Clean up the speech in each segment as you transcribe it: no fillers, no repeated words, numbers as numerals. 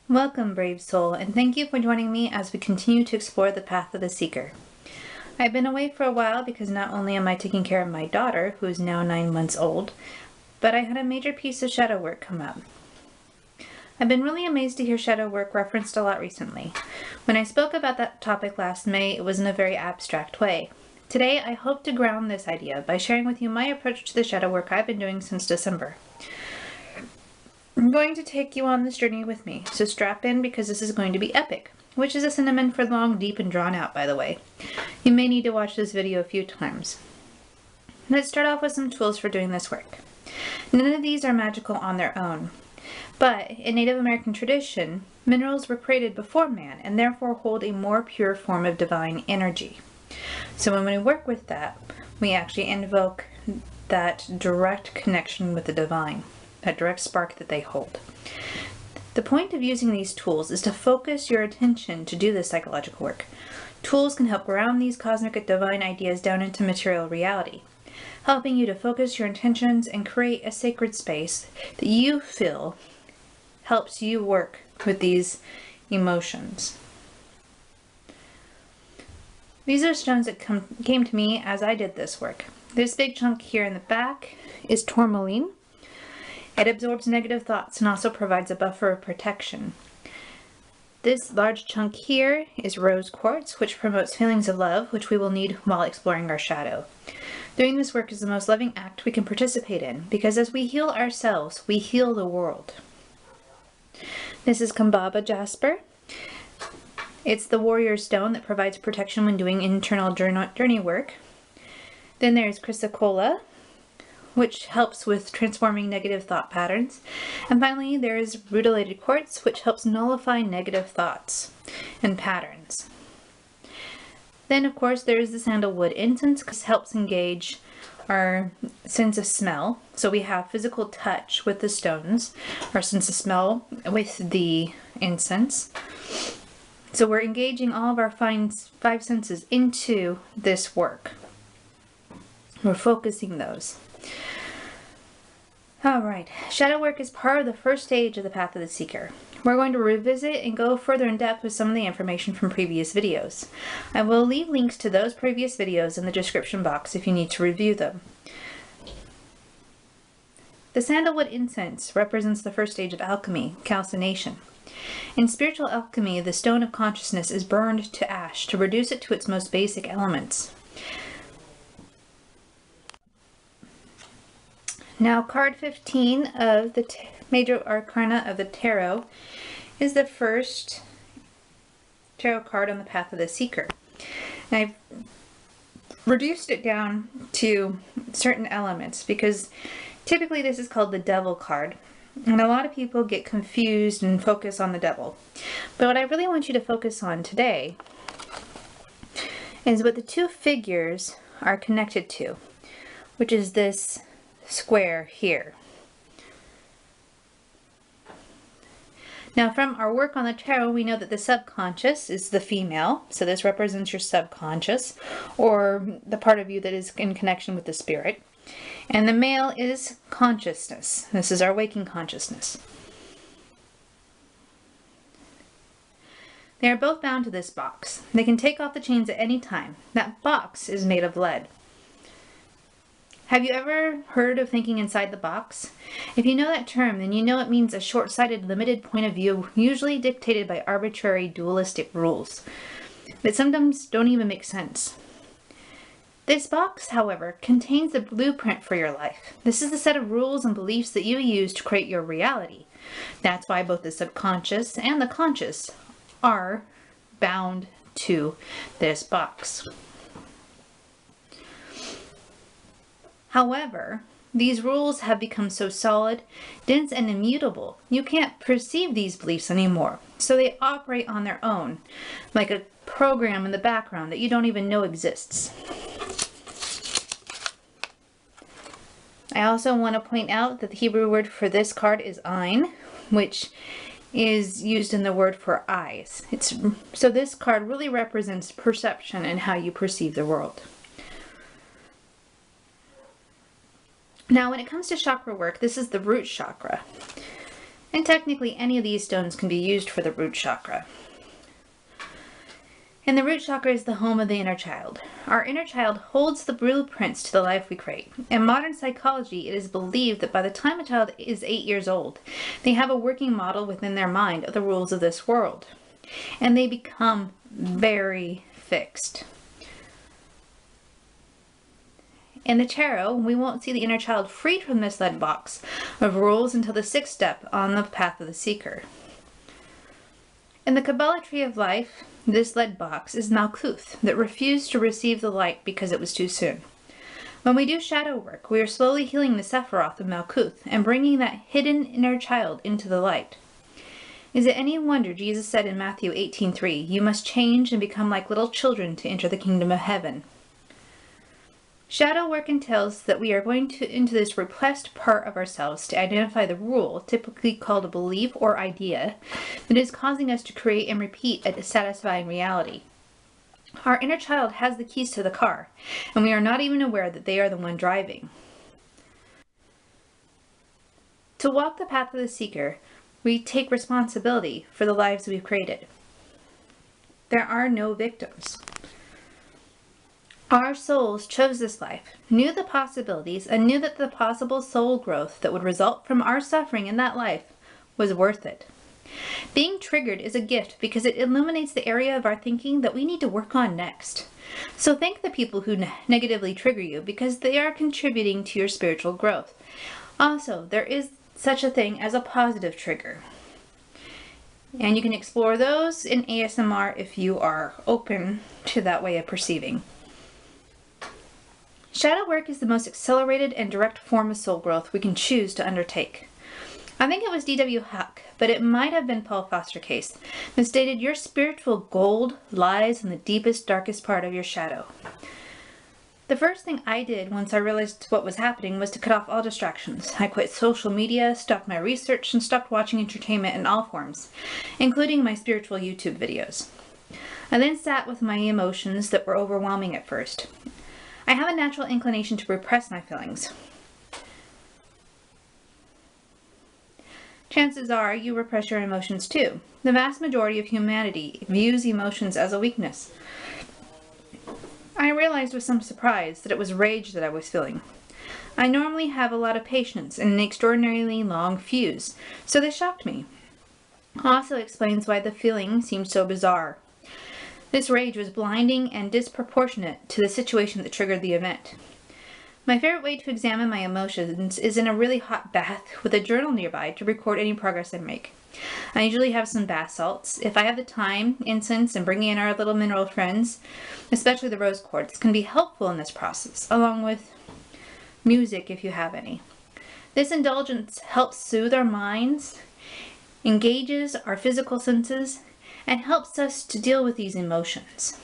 Welcome, brave soul, and thank you for joining me as we continue to explore the path of the seeker. I've been away for a while because not only am I taking care of my daughter, who is now 9 months old, but I had a major piece of shadow work come up. I've been really amazed to hear shadow work referenced a lot recently. When I spoke about that topic last May, it was in a very abstract way. Today, I hope to ground this idea by sharing with you my approach to the shadow work I've been doing since December. I'm going to take you on this journey with me, so strap in because this is going to be epic, which is a synonym for long, deep, and drawn out, by the way. You may need to watch this video a few times. Let's start off with some tools for doing this work. None of these are magical on their own, but in Native American tradition, minerals were created before man and therefore hold a more pure form of divine energy. So when we work with that, we actually invoke that direct connection with the divine, that direct spark that they hold. The point of using these tools is to focus your attention to do this psychological work. Tools can help ground these cosmic and divine ideas down into material reality, helping you to focus your intentions and create a sacred space that you feel helps you work with these emotions. These are stones that came to me as I did this work. This big chunk here in the back is Tourmaline. It absorbs negative thoughts and also provides a buffer of protection. This large chunk here is rose quartz, which promotes feelings of love, which we will need while exploring our shadow. Doing this work is the most loving act we can participate in, because as we heal ourselves, we heal the world. This is Kambaba jasper. It's the warrior stone that provides protection when doing internal journey work. Then there's Crysocolla, which helps with transforming negative thought patterns. And finally, there is Rutilated quartz, which helps nullify negative thoughts and patterns. Then, of course, there is the sandalwood incense, which helps engage our sense of smell. So we have physical touch with the stones, our sense of smell with the incense. So we're engaging all of our five senses into this work. We're focusing those. Alright, shadow work is part of the first stage of the path of the seeker. We're going to revisit and go further in depth with some of the information from previous videos. I will leave links to those previous videos in the description box if you need to review them. The sandalwood incense represents the first stage of alchemy, calcination. In spiritual alchemy, the stone of consciousness is burned to ash to reduce it to its most basic elements. Now, card 15 of the major arcana of the tarot is the first tarot card on the path of the seeker. And I've reduced it down to certain elements because typically this is called the devil card. And a lot of people get confused and focus on the devil. But what I really want you to focus on today is what the two figures are connected to, which is this square here. Now, from our work on the tarot, we know that the subconscious is the female, so this represents your subconscious, or the part of you that is in connection with the spirit. And the male is consciousness. This is our waking consciousness. They are both bound to this box. They can take off the chains at any time. That box is made of lead. Have you ever heard of thinking inside the box? If you know that term, then you know it means a short-sighted, limited point of view, usually dictated by arbitrary, dualistic rules that sometimes don't even make sense. This box, however, contains the blueprint for your life. This is the set of rules and beliefs that you use to create your reality. That's why both the subconscious and the conscious are bound to this box. However, these rules have become so solid, dense, and immutable, you can't perceive these beliefs anymore. So they operate on their own, like a program in the background that you don't even know exists. I also want to point out that the Hebrew word for this card is ein, which is used in the word for eyes. So this card really represents perception and how you perceive the world. Now, when it comes to chakra work, this is the root chakra. And technically, any of these stones can be used for the root chakra. And the root chakra is the home of the inner child. Our inner child holds the blueprints to the life we create. In modern psychology, it is believed that by the time a child is 8 years old, they have a working model within their mind of the rules of this world. And they become very fixed. In the tarot, we won't see the inner child freed from this lead box of rules until the 6th step on the path of the seeker. In the Kabbalah tree of life, this lead box is Malkuth that refused to receive the light because it was too soon. When we do shadow work, we are slowly healing the Sephiroth of Malkuth and bringing that hidden inner child into the light. Is it any wonder Jesus said in Matthew 18:3, "You must change and become like little children to enter the kingdom of heaven"? Shadow work entails that we are going into this repressed part of ourselves to identify the rule, typically called a belief or idea, that is causing us to create and repeat a dissatisfying reality. Our inner child has the keys to the car, and we are not even aware that they are the one driving. To walk the path of the seeker, we take responsibility for the lives we've created. There are no victims. Our souls chose this life, knew the possibilities, and knew that the possible soul growth that would result from our suffering in that life was worth it. Being triggered is a gift because it illuminates the area of our thinking that we need to work on next. So thank the people who negatively trigger you because they are contributing to your spiritual growth. Also, there is such a thing as a positive trigger. And you can explore those in ASMR if you are open to that way of perceiving. Shadow work is the most accelerated and direct form of soul growth we can choose to undertake. I think it was D.W. Huck, but it might have been Paul Foster Case, that stated your spiritual gold lies in the deepest, darkest part of your shadow. The first thing I did once I realized what was happening was to cut off all distractions. I quit social media, stopped my research, and stopped watching entertainment in all forms, including my spiritual YouTube videos. I then sat with my emotions that were overwhelming at first. I have a natural inclination to repress my feelings. Chances are you repress your emotions too. The vast majority of humanity views emotions as a weakness. I realized with some surprise that it was rage that I was feeling. I normally have a lot of patience and an extraordinarily long fuse, so this shocked me. Also explains why the feeling seemed so bizarre. This rage was blinding and disproportionate to the situation that triggered the event. My favorite way to examine my emotions is in a really hot bath with a journal nearby to record any progress I make. I usually have some bath salts. If I have the time, incense, and bringing in our little mineral friends, especially the rose quartz, can be helpful in this process, along with music if you have any. This indulgence helps soothe our minds, engages our physical senses, and helps us to deal with these emotions.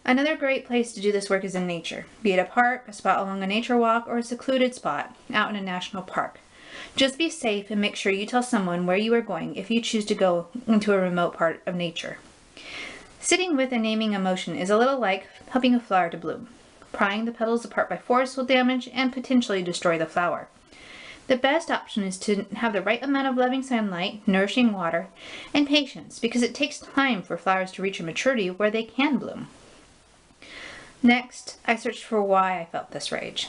Another great place to do this work is in nature, be it a park, a spot along a nature walk, or a secluded spot out in a national park. Just be safe and make sure you tell someone where you are going if you choose to go into a remote part of nature. Sitting with and naming emotion is a little like helping a flower to bloom. Prying the petals apart by force will damage and potentially destroy the flower. The best option is to have the right amount of loving sunlight, nourishing water, and patience, because it takes time for flowers to reach a maturity where they can bloom. Next, I searched for why I felt this rage.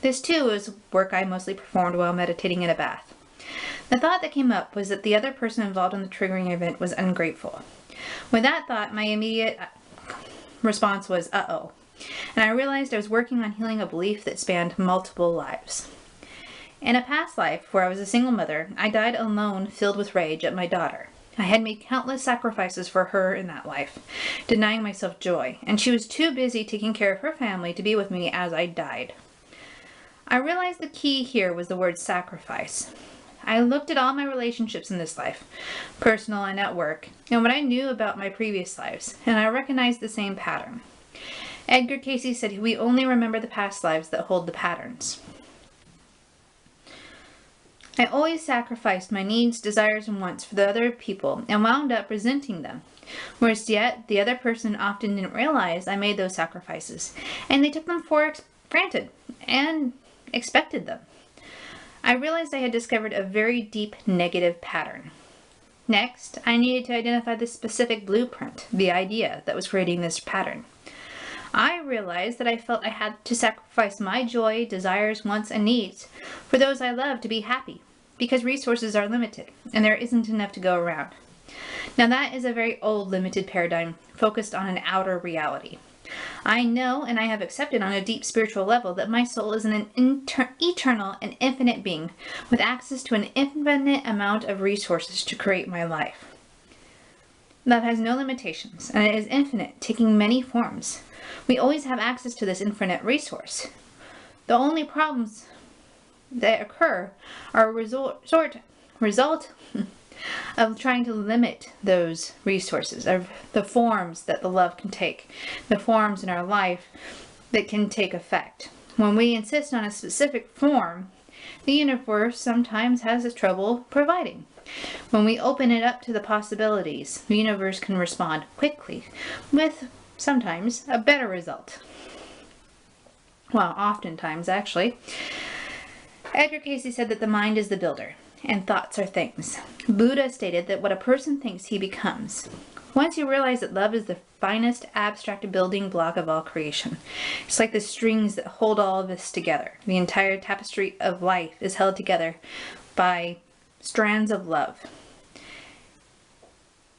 This too is work I mostly performed while meditating in a bath. The thought that came up was that the other person involved in the triggering event was ungrateful. With that thought, my immediate response was, uh-oh. And I realized I was working on healing a belief that spanned multiple lives. In a past life, where I was a single mother, I died alone, filled with rage at my daughter. I had made countless sacrifices for her in that life, denying myself joy, and she was too busy taking care of her family to be with me as I died. I realized the key here was the word sacrifice. I looked at all my relationships in this life, personal and at work, and what I knew about my previous lives, and I recognized the same pattern. Edgar Cacye said we only remember the past lives that hold the patterns. I always sacrificed my needs, desires, and wants for the other people and wound up resenting them. Whereas yet, the other person often didn't realize I made those sacrifices, and they took them for granted and expected them. I realized I had discovered a very deep negative pattern. Next, I needed to identify the specific blueprint, the idea that was creating this pattern. I realized that I felt I had to sacrifice my joy, desires, wants, and needs for those I love to be happy, because resources are limited, and there isn't enough to go around. Now that is a very old, limited paradigm focused on an outer reality. I know, and I have accepted on a deep spiritual level, that my soul is an eternal and infinite being with access to an infinite amount of resources to create my life. Love has no limitations, and it is infinite, taking many forms. We always have access to this infinite resource. The only problems that occur are a result of trying to limit those resources, of the forms that the love can take, the forms in our life that can take effect. When we insist on a specific form, the universe sometimes has trouble providing. When we open it up to the possibilities, the universe can respond quickly with sometimes a better result. Well, oftentimes actually. Edgar Cacye said that the mind is the builder, and thoughts are things. Buddha stated that what a person thinks he becomes. Once you realize that love is the finest abstract building block of all creation, it's like the strings that hold all of this together. The entire tapestry of life is held together by strands of love.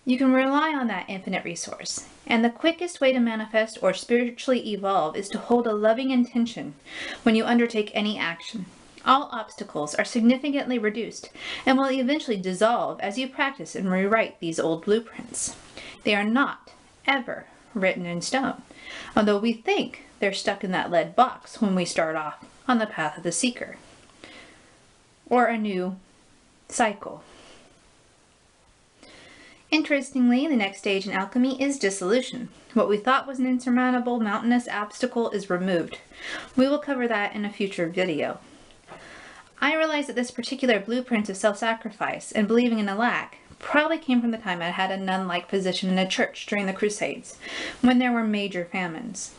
You can rely on that infinite resource, and the quickest way to manifest or spiritually evolve is to hold a loving intention when you undertake any action. All obstacles are significantly reduced and will eventually dissolve as you practice and rewrite these old blueprints. They are not ever written in stone, although we think they're stuck in that lead box when we start off on the path of the seeker, or a new cycle. Interestingly, the next stage in alchemy is dissolution. What we thought was an insurmountable mountainous obstacle is removed. We will cover that in a future video. I realized that this particular blueprint of self-sacrifice and believing in a lack probably came from the time I had a nun-like position in a church during the Crusades, when there were major famines.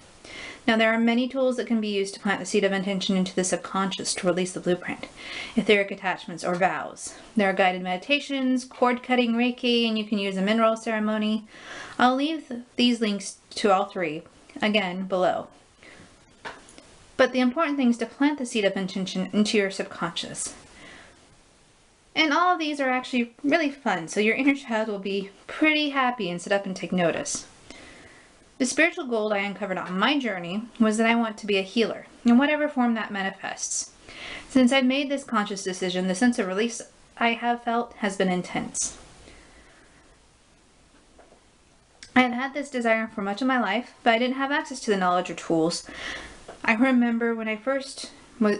Now, there are many tools that can be used to plant the seed of intention into the subconscious to release the blueprint. Etheric attachments or vows. There are guided meditations, cord-cutting Reiki, and you can use a mineral ceremony. I'll leave these links to all three, again, below. But the important thing is to plant the seed of intention into your subconscious. And all of these are actually really fun, so your inner child will be pretty happy and sit up and take notice. The spiritual gold I uncovered on my journey was that I want to be a healer, in whatever form that manifests. Since I've made this conscious decision, the sense of release I have felt has been intense. I have had this desire for much of my life, but I didn't have access to the knowledge or tools. I remember when I first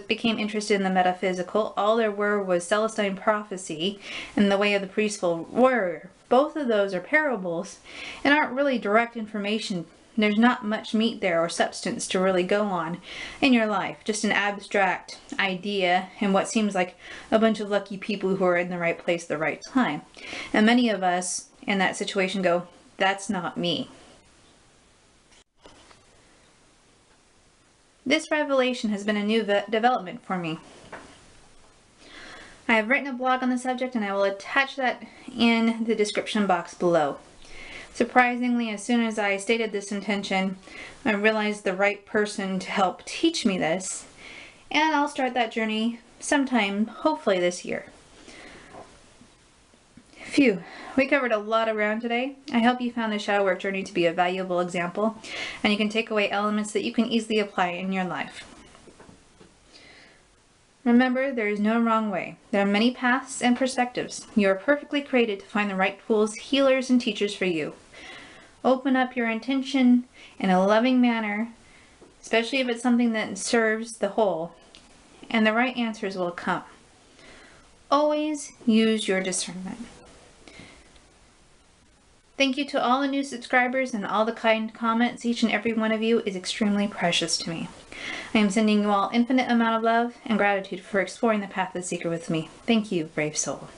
became interested in the metaphysical, all there were was Celestine prophecy and the way of the peaceful warrior. Both of those are parables and aren't really direct information. There's not much meat there or substance to really go on in your life. Just an abstract idea and what seems like a bunch of lucky people who are in the right place at the right time. And many of us in that situation go, that's not me. This revelation has been a new development for me. I have written a blog on the subject and I will attach that in the description box below. Surprisingly, as soon as I stated this intention, I realized the right person to help teach me this, and I'll start that journey sometime, hopefully this year. Phew, we covered a lot of ground today. I hope you found the shadow work journey to be a valuable example, and you can take away elements that you can easily apply in your life. Remember, there is no wrong way. There are many paths and perspectives. You are perfectly created to find the right tools, healers, and teachers for you. Open up your intention in a loving manner, especially if it's something that serves the whole, and the right answers will come. Always use your discernment. Thank you to all the new subscribers and all the kind comments. Each and every one of you is extremely precious to me. I am sending you all infinite amount of love and gratitude for exploring the path of the seeker with me. Thank you, brave soul.